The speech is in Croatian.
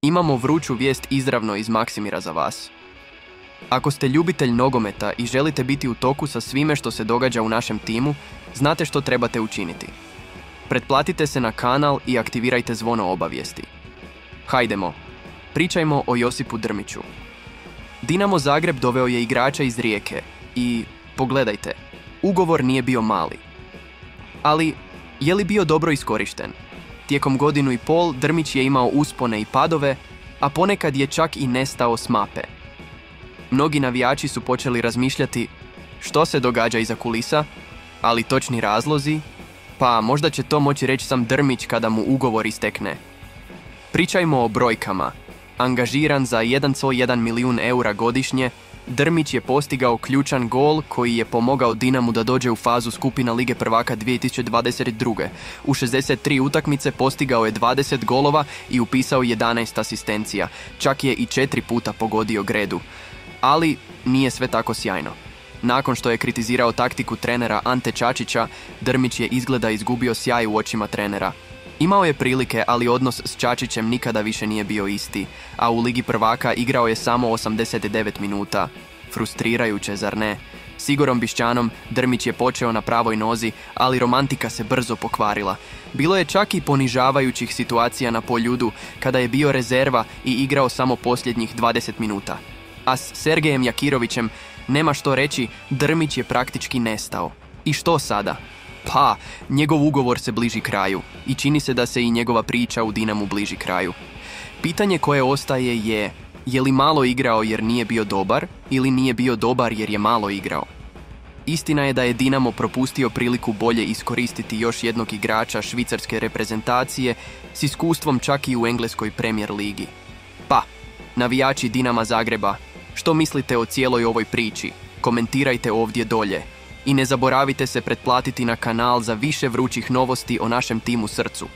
Imamo vruću vijest izravno iz Maksimira za vas. Ako ste ljubitelj nogometa i želite biti u toku sa svime što se događa u našem timu, znate što trebate učiniti. Pretplatite se na kanal i aktivirajte zvono obavijesti. Hajdemo, pričajmo o Josipu Drmiću. Dinamo Zagreb doveo je igrača iz Rijeke i, pogledajte, ugovor nije bio mali. Ali, je li bio dobro iskorišten? Tijekom godinu i pol Drmić je imao uspone i padove, a ponekad je čak i nestao s mape. Mnogi navijači su počeli razmišljati što se događa iza kulisa, ali točni razlozi, pa možda će to moći reći sam Drmić kada mu ugovor istekne. Pričajmo o brojkama. Angažiran za 1,1 milijun eura godišnje, Drmić je postigao ključan gol koji je pomogao Dinamu da dođe u fazu skupina Lige prvaka 2022. U 63 utakmice postigao je 20 golova i upisao 11 asistencija, čak je i 4 puta pogodio gredu. Ali nije sve tako sjajno. Nakon što je kritizirao taktiku trenera Ante Čačića, Drmić je izgleda izgubio sjaj u očima trenera. Imao je prilike, ali odnos s Čačićem nikada više nije bio isti, a u Ligi prvaka igrao je samo 89 minuta. Frustrirajuće, zar ne? S Igorom Bišćanom Drmić je počeo na pravoj nozi, ali romantika se brzo pokvarila. Bilo je čak i ponižavajućih situacija na poljudu, kada je bio rezerva i igrao samo posljednjih 20 minuta. A s Sergejem Jakirovićem, nema što reći, Drmić je praktički nestao. I što sada? Pa, njegov ugovor se bliži kraju i čini se da se i njegova priča u Dinamu bliži kraju. Pitanje koje ostaje je li malo igrao jer nije bio dobar ili nije bio dobar jer je malo igrao? Istina je da je Dinamo propustio priliku bolje iskoristiti još jednog igrača švicarske reprezentacije s iskustvom čak i u engleskoj Premier ligi. Pa, navijači Dinama Zagreba, što mislite o cijeloj ovoj priči? Komentirajte ovdje dolje. I ne zaboravite se pretplatiti na kanal za više vrućih novosti o našem timu srcu.